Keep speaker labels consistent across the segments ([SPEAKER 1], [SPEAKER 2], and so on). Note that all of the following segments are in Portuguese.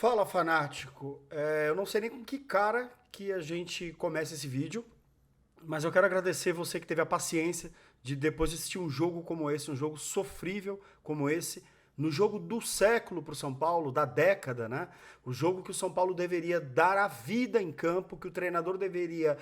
[SPEAKER 1] Fala, fanático. Eu não sei nem com que cara que a gente começa esse vídeo, mas eu quero agradecer você que teve a paciência de depois de assistir um jogo como esse, um jogo sofrível como esse, no jogo do século para o São Paulo, da década, né? O jogo que o São Paulo deveria dar a vida em campo, que o treinador deveria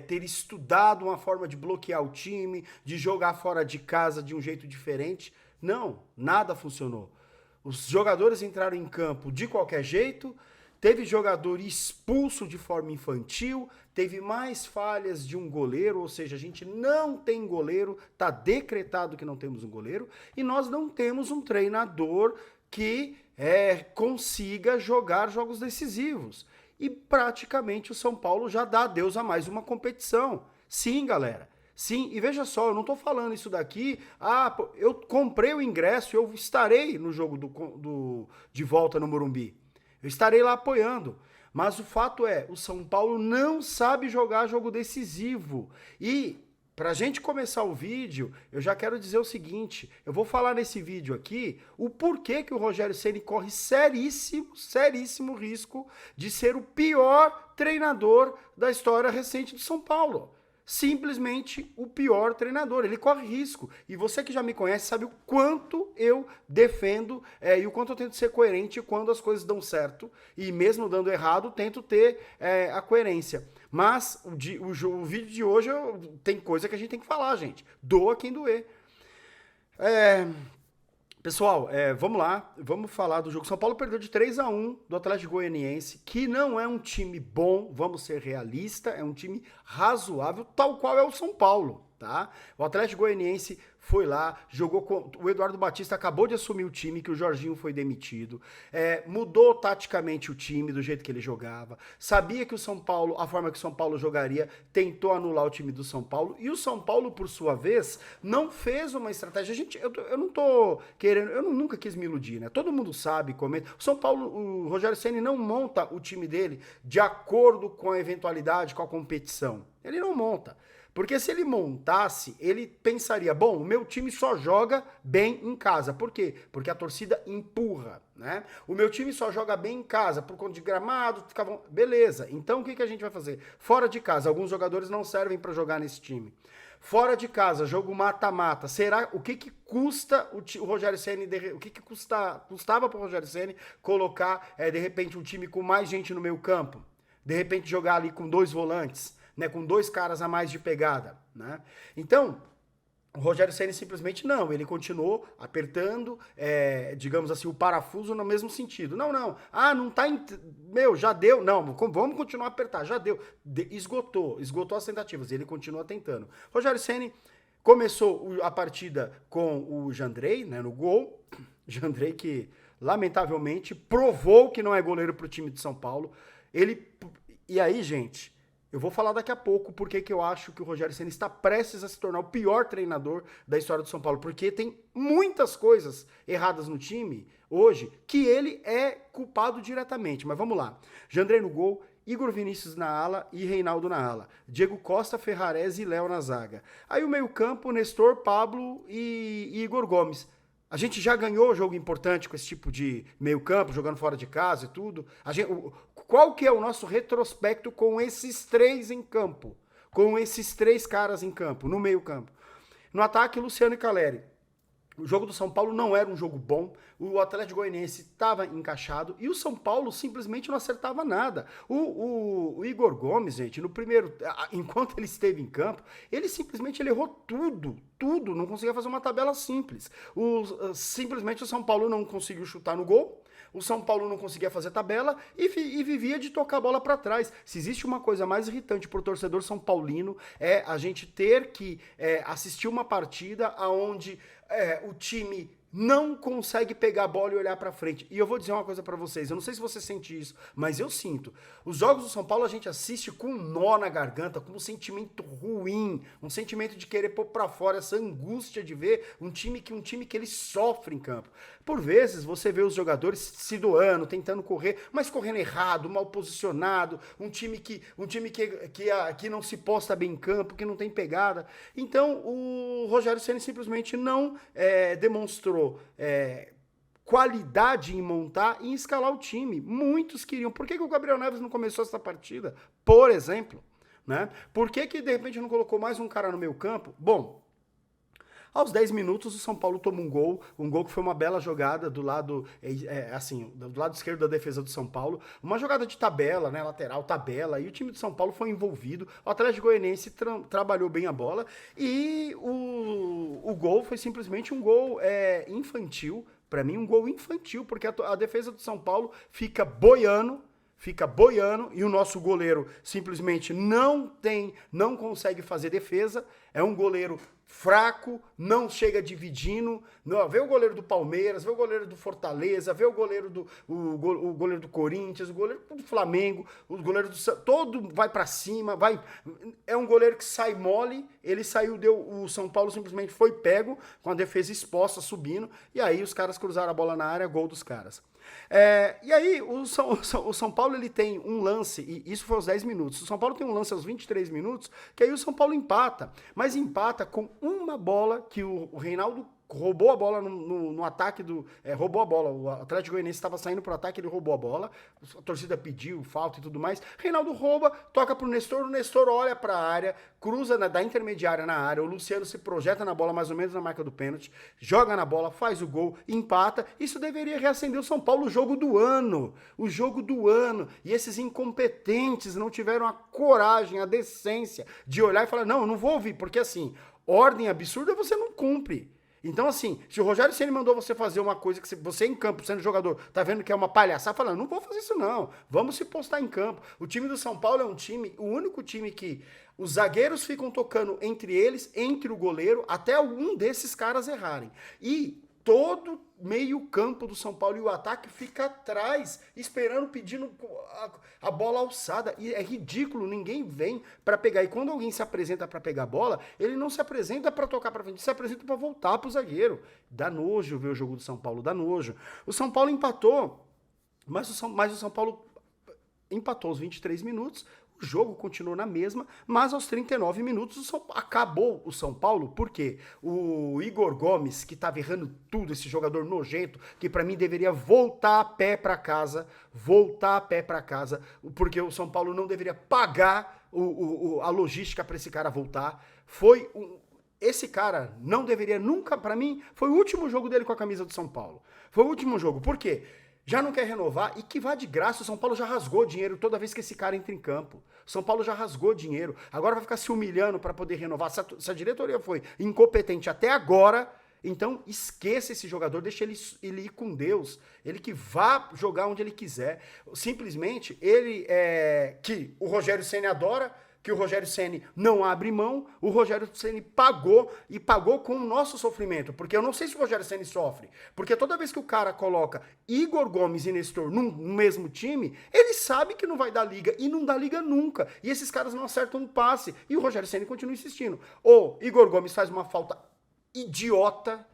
[SPEAKER 1] ter estudado uma forma de bloquear o time, de jogar fora de casa de um jeito diferente. Não, nada funcionou. Os jogadores entraram em campo de qualquer jeito, teve jogador expulso de forma infantil, teve mais falhas de um goleiro, ou seja, a gente não tem goleiro, está decretado que não temos um goleiro, e nós não temos um treinador que consiga jogar jogos decisivos. E praticamente o São Paulo já dá adeus a mais uma competição. Sim, galera. Sim, e veja só, eu não estou falando isso daqui, eu comprei o ingresso, eu estarei no jogo de volta no Morumbi. Eu estarei lá apoiando. Mas o fato é, o São Paulo não sabe jogar jogo decisivo. E, para a gente começar o vídeo, eu já quero dizer o seguinte, eu vou falar nesse vídeo aqui o porquê que o Rogério Ceni corre seríssimo, seríssimo risco de ser o pior treinador da história recente do São Paulo. Simplesmente o pior treinador, ele corre risco. E você que já me conhece sabe o quanto eu defendo e o quanto eu tento ser coerente quando as coisas dão certo. E mesmo dando errado, tento ter a coerência. Mas o vídeo de hoje tem coisa que a gente tem que falar, gente. Doa quem doer. Pessoal, vamos lá, vamos falar do jogo. São Paulo perdeu de 3-1 do Atlético Goianiense, que não é um time bom, vamos ser realistas, é um time razoável, tal qual é o São Paulo, tá? O Atlético Goianiense foi lá, jogou com... O Eduardo Batista acabou de assumir o time, que o Jorginho foi demitido, mudou taticamente o time do jeito que ele jogava, sabia que o São Paulo, a forma que o São Paulo jogaria, tentou anular o time do São Paulo, e o São Paulo, por sua vez, não fez uma estratégia. Gente, eu não tô querendo, nunca quis me iludir, né? Todo mundo sabe, comenta. O São Paulo, o Rogério Ceni não monta o time dele de acordo com a eventualidade, com a competição. Ele não monta. Porque se ele montasse, ele pensaria, bom, o meu time só joga bem em casa. Por quê? Porque a torcida empurra, né? O meu time só joga bem em casa, por conta de gramado, ficavam... Beleza, então o que a gente vai fazer? Fora de casa, alguns jogadores não servem para jogar nesse time. Fora de casa, jogo mata-mata. Será o que custa o Rogério Ceni, o que custava para o Rogério Ceni colocar, de repente, um time com mais gente no meio campo? De repente jogar ali com 2 volantes, né, com 2 caras a mais de pegada, né? Então, o Rogério Ceni simplesmente não, ele continuou apertando, digamos assim, o parafuso no mesmo sentido. Não, não tá, já deu, não, vamos continuar a apertar, já deu, esgotou as tentativas, ele continua tentando. Rogério Ceni começou a partida com o Jandrei, né, no gol, Jandrei que, lamentavelmente, provou que não é goleiro pro time de São Paulo, e aí, gente... Eu vou falar daqui a pouco porque que eu acho que o Rogério Ceni está prestes a se tornar o pior treinador da história do São Paulo, porque tem muitas coisas erradas no time hoje que ele é culpado diretamente. Mas vamos lá. Jandrei no gol, Igor Vinícius na ala e Reinaldo na ala. Diego Costa, Ferrarese e Léo na zaga. Aí o meio-campo, Nestor, Pablo e Igor Gomes. A gente já ganhou jogo importante com esse tipo de meio-campo, jogando fora de casa e tudo. Qual que é o nosso retrospecto com esses 3 em campo? Com esses 3 caras em campo, no meio-campo. No ataque, Luciano e Caleri. O jogo do São Paulo não era um jogo bom, o Atlético Goianiense estava encaixado e o São Paulo simplesmente não acertava nada. O Igor Gomes, gente, no primeiro, enquanto ele esteve em campo, ele simplesmente errou tudo, não conseguia fazer uma tabela simples. Simplesmente o São Paulo não conseguiu chutar no gol, o São Paulo não conseguia fazer tabela e vivia de tocar a bola para trás. Se existe uma coisa mais irritante para o torcedor são paulino, é a gente ter que assistir uma partida onde o time não consegue pegar a bola e olhar pra frente. E eu vou dizer uma coisa pra vocês, eu não sei se você sente isso, mas eu sinto. Os jogos do São Paulo a gente assiste com um nó na garganta, com um sentimento ruim, um sentimento de querer pôr pra fora, essa angústia de ver um time que ele sofre em campo. Por vezes você vê os jogadores se doando, tentando correr, mas correndo errado, mal posicionado, um time que não se posta bem em campo, que não tem pegada. Então o Rogério Ceni simplesmente não demonstrou qualidade em montar e em escalar o time. Muitos queriam. Por que o Gabriel Neves não começou essa partida? Por exemplo, né? Por que de repente não colocou mais um cara no meio campo? Bom, aos 10 minutos, o São Paulo toma um gol que foi uma bela jogada do lado, do lado esquerdo da defesa do São Paulo, uma jogada de tabela, né, lateral, tabela, e o time do São Paulo foi envolvido, o Atlético Goianiense trabalhou bem a bola, e o gol foi simplesmente um gol infantil, para mim um gol infantil, porque a defesa do São Paulo fica boiando, e o nosso goleiro simplesmente não consegue fazer defesa, é um goleiro fraco, não chega dividindo, não, vê o goleiro do Palmeiras, vê o goleiro do Fortaleza, vê o goleiro o goleiro do Corinthians, o goleiro do Flamengo, o goleiro do todo vai pra cima, é um goleiro que sai mole, ele saiu, o São Paulo simplesmente foi pego com a defesa exposta, subindo, e aí os caras cruzaram a bola na área, gol dos caras. E aí o São Paulo ele tem um lance, e isso foi aos 10 minutos, o São Paulo tem um lance aos 23 minutos, que aí o São Paulo empata, mas empata com uma bola que o Reinaldo roubou a bola no ataque roubou a bola, o Atlético Goianiense estava saindo pro ataque, ele roubou a bola, a torcida pediu falta e tudo mais, Reinaldo rouba, toca pro Nestor, o Nestor olha pra área, cruza da intermediária na área, o Luciano se projeta na bola mais ou menos na marca do pênalti, joga na bola, faz o gol, empata, isso deveria reacender o São Paulo, o jogo do ano, e esses incompetentes não tiveram a coragem, a decência de olhar e falar, não, eu não vou ouvir, porque assim, ordem absurda você não cumpre. Então, assim, se o Rogério Ceni mandou você fazer uma coisa que você em campo, sendo jogador, tá vendo que é uma palhaçada, falando, não vou fazer isso não, vamos se postar em campo. O time do São Paulo é o único time que os zagueiros ficam tocando entre eles, entre o goleiro, até algum desses caras errarem. E todo meio campo do São Paulo e o ataque fica atrás, esperando, pedindo a bola alçada. E é ridículo, ninguém vem para pegar. E quando alguém se apresenta para pegar a bola, ele não se apresenta para tocar para frente, ele se apresenta para voltar pro zagueiro. Dá nojo ver o jogo do São Paulo, dá nojo. O São Paulo empatou, mas o São Paulo empatou aos 23 minutos, o jogo continuou na mesma, mas aos 39 minutos acabou o São Paulo, porque o Igor Gomes, que estava errando tudo, esse jogador nojento, que para mim deveria voltar a pé para casa, porque o São Paulo não deveria pagar a logística para esse cara voltar, esse cara não deveria nunca, para mim, foi o último jogo dele com a camisa do São Paulo. Foi o último jogo, por quê? Já não quer renovar e que vá de graça, o São Paulo já rasgou dinheiro toda vez que esse cara entra em campo. O São Paulo já rasgou dinheiro, agora vai ficar se humilhando para poder renovar. Se a diretoria foi incompetente até agora, então esqueça esse jogador, deixa ele ir com Deus, ele que vá jogar onde ele quiser. Simplesmente, que o Rogério Ceni adora, que o Rogério Ceni não abre mão, o Rogério Ceni pagou com o nosso sofrimento, porque eu não sei se o Rogério Ceni sofre, porque toda vez que o cara coloca Igor Gomes e Nestor no mesmo time, ele sabe que não vai dar liga, e não dá liga nunca, e esses caras não acertam um passe, e o Rogério Ceni continua insistindo. O Igor Gomes faz uma falta idiota,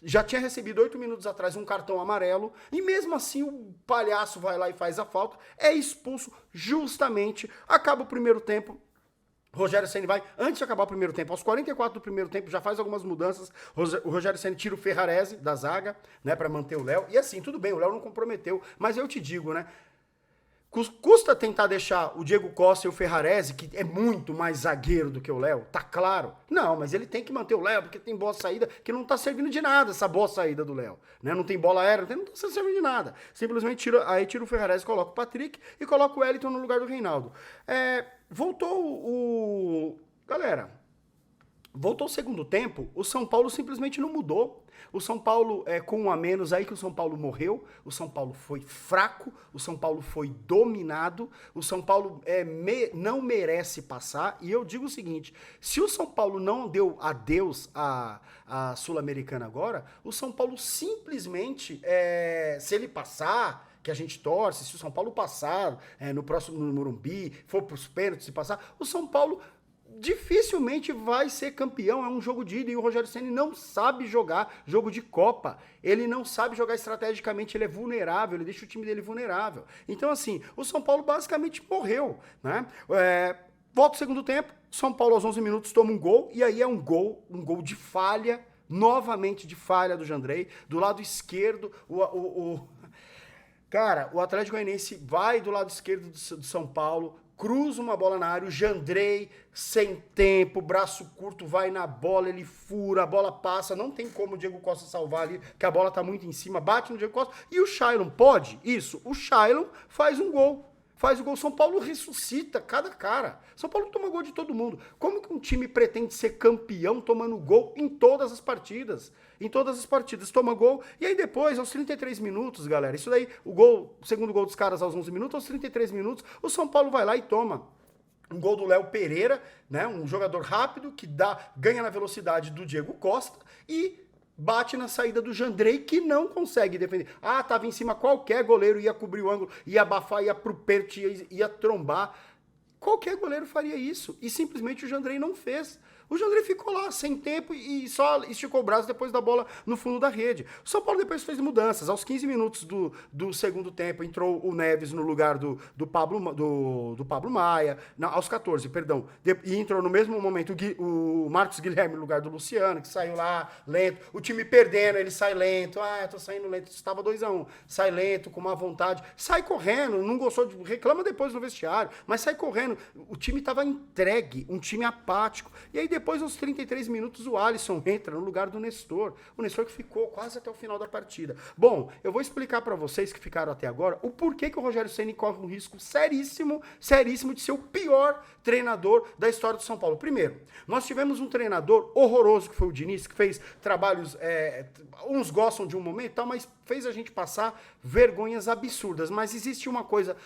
[SPEAKER 1] já tinha recebido 8 minutos atrás um cartão amarelo, e mesmo assim o palhaço vai lá e faz a falta, é expulso justamente, acaba o primeiro tempo, Rogério Ceni vai, antes de acabar o primeiro tempo, aos 44 do primeiro tempo, já faz algumas mudanças, o Rogério Ceni tira o Ferrarese da zaga, né, pra manter o Léo, e assim, tudo bem, o Léo não comprometeu, mas eu te digo, né, custa tentar deixar o Diego Costa e o Ferrarese, que é muito mais zagueiro do que o Léo, tá claro. Não, mas ele tem que manter o Léo, porque tem boa saída, que não tá servindo de nada essa boa saída do Léo. Né? Não tem bola aérea, não tá servindo de nada. Simplesmente tira o Ferrarese, coloca o Patrick e coloca o Wellington no lugar do Reinaldo. Voltou o segundo tempo, o São Paulo simplesmente não mudou. O São Paulo, com um a menos, aí que o São Paulo morreu, o São Paulo foi fraco, o São Paulo foi dominado, o São Paulo não merece passar, e eu digo o seguinte, se o São Paulo não deu adeus à Sul-Americana agora, o São Paulo simplesmente, se ele passar, que a gente torce, se o São Paulo passar no próximo no Morumbi, for para os pênaltis e passar, o São Paulo dificilmente vai ser campeão, é um jogo de ida e o Rogério Ceni não sabe jogar jogo de Copa, ele não sabe jogar estrategicamente, ele é vulnerável, ele deixa o time dele vulnerável. Então assim, o São Paulo basicamente morreu, né? Volta o segundo tempo, São Paulo aos 11 minutos toma um gol, e aí é um gol de falha novamente de falha do Jandrei. Do lado esquerdo, Cara, o Atlético Goianiense vai do lado esquerdo do São Paulo, cruza uma bola na área, o Jandrei, sem tempo, braço curto, vai na bola, ele fura, a bola passa, não tem como o Diego Costa salvar ali, que a bola tá muito em cima, bate no Diego Costa, e o Shailon pode? Isso, o Shailon faz um gol. Faz o gol. São Paulo ressuscita cada cara. São Paulo toma gol de todo mundo. Como que um time pretende ser campeão tomando gol em todas as partidas? Em todas as partidas toma gol. E aí depois, aos 33 minutos, galera, isso daí, o segundo gol dos caras aos 11 minutos, aos 33 minutos, o São Paulo vai lá e toma um gol do Léo Pereira, né? Um jogador rápido que ganha na velocidade do Diego Costa e bate na saída do Jandrei, que não consegue defender. Tava em cima, qualquer goleiro ia cobrir o ângulo, ia abafar, ia pro pênalti, ia trombar. Qualquer goleiro faria isso. E simplesmente o Jandrei não fez. O Jandrei ficou lá sem tempo e só esticou o braço depois da bola no fundo da rede. O São Paulo depois fez mudanças. Aos 15 minutos do segundo tempo entrou o Neves no lugar do Pablo Maia. Não, aos 14, perdão. E entrou no mesmo momento o Marcos Guilherme no lugar do Luciano, que saiu lá lento. O time perdendo, ele sai lento. Tô saindo lento. Estava 2-1. Sai lento, com má vontade. Sai correndo, não gostou, reclama depois no vestiário, mas sai correndo. O time estava entregue, um time apático. E aí depois, aos 33 minutos, o Alisson entra no lugar do Nestor. O Nestor que ficou quase até o final da partida. Bom, eu vou explicar para vocês que ficaram até agora o porquê que o Rogério Ceni corre um risco seríssimo, seríssimo de ser o pior treinador da história do São Paulo. Primeiro, nós tivemos um treinador horroroso, que foi o Diniz, que fez trabalhos, uns gostam de um momento e tal, mas fez a gente passar vergonhas absurdas. Mas existe uma coisa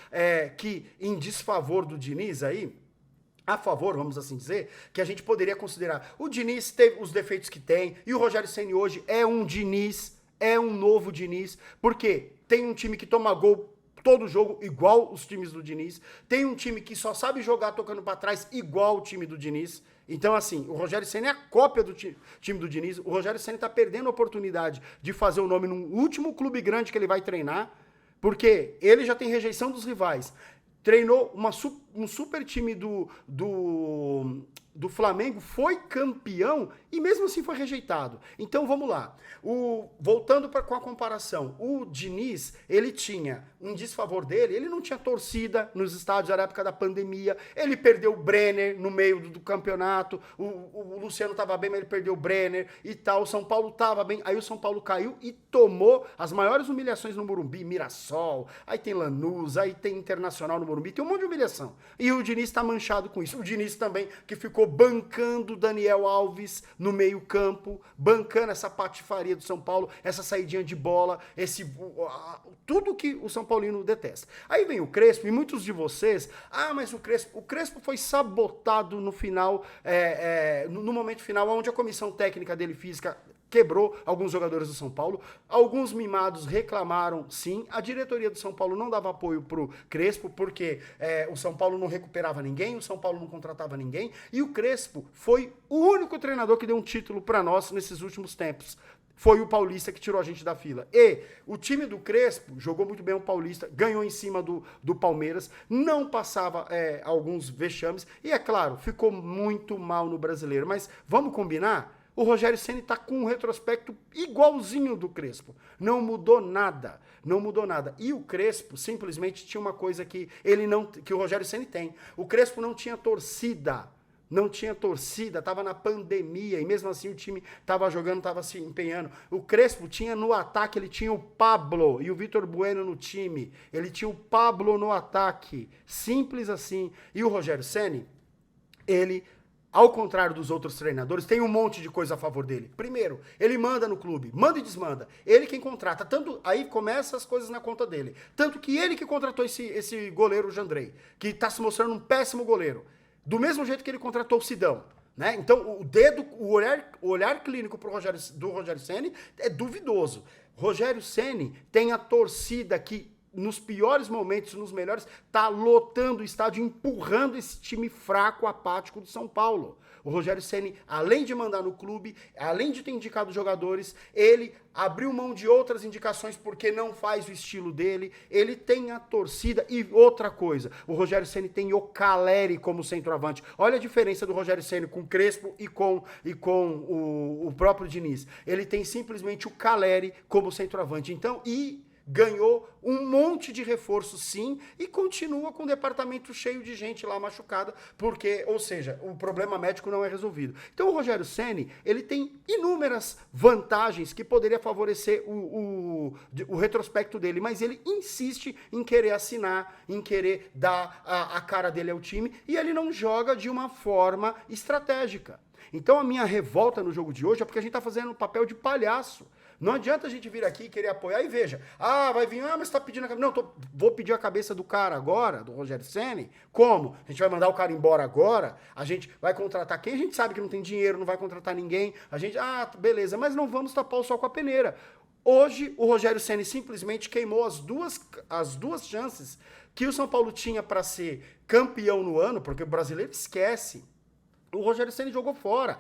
[SPEAKER 1] que, em desfavor do Diniz aí, a favor, vamos assim dizer, que a gente poderia considerar. O Diniz teve os defeitos que tem, e o Rogério Ceni hoje é um Diniz, é um novo Diniz, porque tem um time que toma gol todo jogo igual os times do Diniz, tem um time que só sabe jogar tocando pra trás igual o time do Diniz. Então, assim, o Rogério Ceni é a cópia do time do Diniz. O Rogério Ceni tá perdendo a oportunidade de fazer o nome no último clube grande que ele vai treinar, porque ele já tem rejeição dos rivais. Treinou um super time do Flamengo, foi campeão e mesmo assim foi rejeitado. Então vamos lá. Voltando com a comparação, o Diniz, ele tinha um desfavor dele, ele não tinha torcida nos estádios na época da pandemia, ele perdeu o Brenner no meio do campeonato, o Luciano estava bem, mas ele perdeu o Brenner e tal, o São Paulo estava bem, aí o São Paulo caiu e tomou as maiores humilhações no Morumbi, Mirassol, aí tem Lanús, aí tem Internacional no Morumbi, tem um monte de humilhação. E o Diniz está manchado com isso. O Diniz também, que ficou bancando o Daniel Alves no meio campo, bancando essa patifaria do São Paulo, essa saidinha de bola, tudo que o São Paulino detesta. Aí vem o Crespo, e muitos de vocês, mas o Crespo foi sabotado no final, no momento final, onde a comissão técnica dele, física, quebrou alguns jogadores do São Paulo. Alguns mimados reclamaram, sim. A diretoria do São Paulo não dava apoio pro Crespo, porque o São Paulo não recuperava ninguém, o São Paulo não contratava ninguém. E o Crespo foi o único treinador que deu um título para nós nesses últimos tempos. Foi o Paulista que tirou a gente da fila. E o time do Crespo jogou muito bem o Paulista, ganhou em cima do Palmeiras, não passava alguns vexames. E, é claro, ficou muito mal no Brasileiro. Mas vamos combinar? O Rogério Ceni está com um retrospecto igualzinho do Crespo. Não mudou nada. Não mudou nada. E o Crespo simplesmente tinha uma coisa que o Rogério Ceni tem. O Crespo não tinha torcida. Não tinha torcida, estava na pandemia, e mesmo assim o time estava jogando, estava se empenhando. O Crespo tinha no ataque, ele tinha o Pablo e o Vitor Bueno no time. Ele tinha o Pablo no ataque. Simples assim. E o Rogério Ceni, ele, ao contrário dos outros treinadores, tem um monte de coisa a favor dele. Primeiro, ele manda no clube, manda e desmanda. Ele quem contrata. Tanto aí começa as coisas na conta dele. Tanto que ele que contratou esse goleiro, o Jandrei, que está se mostrando um péssimo goleiro. Do mesmo jeito que ele contratou o Sidão, né? Então, o olhar clínico do Rogério Ceni é duvidoso. Rogério Ceni tem a torcida que nos piores momentos, nos melhores, tá lotando o estádio, empurrando esse time fraco, apático do São Paulo. O Rogério Ceni, além de mandar no clube, além de ter indicado jogadores, ele abriu mão de outras indicações porque não faz o estilo dele, ele tem a torcida e outra coisa, o Rogério Ceni tem o Caleri como centroavante. Olha a diferença do Rogério Ceni com o Crespo e com o próprio Diniz. Ele tem simplesmente o Caleri como centroavante. Então, ganhou um monte de reforço, sim, e continua com o departamento cheio de gente lá machucada, porque, ou seja, o problema médico não é resolvido. Então o Rogério Ceni, ele tem inúmeras vantagens que poderia favorecer o retrospecto dele, mas ele insiste em querer assinar, em querer dar a cara dele ao time, e ele não joga de uma forma estratégica. Então a minha revolta no jogo de hoje é porque a gente tá fazendo um papel de palhaço. Não adianta a gente vir aqui e querer apoiar e veja, vai vir, mas tá pedindo a cabeça. Não, vou pedir a cabeça do cara agora, do Rogério Ceni. Como? A gente vai mandar o cara embora agora? A gente vai contratar quem? A gente sabe que não tem dinheiro, não vai contratar ninguém. A gente, beleza, mas não vamos tapar o sol com a peneira. Hoje, o Rogério Ceni simplesmente queimou as duas chances que o São Paulo tinha para ser campeão no ano, porque o brasileiro esquece. O Rogério Ceni jogou fora.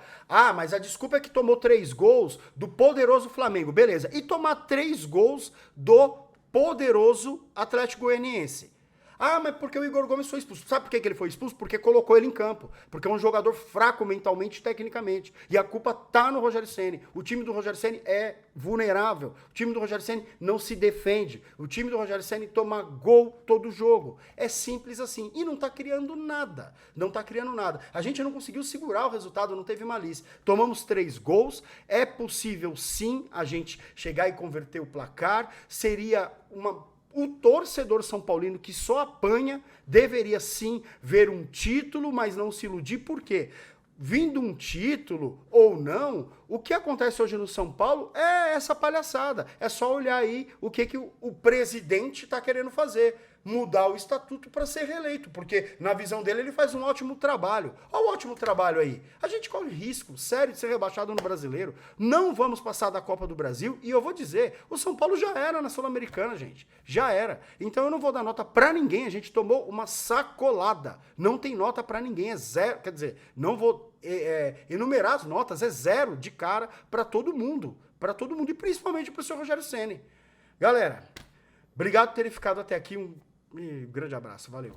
[SPEAKER 1] Mas a desculpa é que tomou 3 gols do poderoso Flamengo. Beleza. E tomar 3 gols do poderoso Atlético Goianiense. Mas porque o Igor Gomes foi expulso. Sabe por que ele foi expulso? Porque colocou ele em campo. Porque é um jogador fraco mentalmente e tecnicamente. E a culpa tá no Rogério Ceni. O time do Rogério Ceni é vulnerável. O time do Rogério Ceni não se defende. O time do Rogério Ceni toma gol todo jogo. É simples assim. E não tá criando nada. Não tá criando nada. A gente não conseguiu segurar o resultado, não teve malícia. Tomamos 3 gols. É possível sim a gente chegar e converter o placar. Seria o torcedor são paulino que só apanha deveria sim ver um título, mas não se iludir. Por quê? Vindo um título ou não, o que acontece hoje no São Paulo é essa palhaçada. É só olhar aí o que o presidente está querendo fazer. Mudar o estatuto para ser reeleito, porque na visão dele ele faz um ótimo trabalho. Olha o ótimo trabalho aí. A gente corre risco sério de ser rebaixado no Brasileiro. Não vamos passar da Copa do Brasil e eu vou dizer, o São Paulo já era na Sul-Americana, gente. Já era. Então eu não vou dar nota para ninguém. A gente tomou uma sacolada. Não tem nota para ninguém. É 0. Quer dizer, não vou enumerar as notas. É 0 de cara para todo mundo. Para todo mundo e principalmente para o senhor Rogério Ceni. Galera, obrigado por terem ficado até aqui. Um grande abraço, valeu.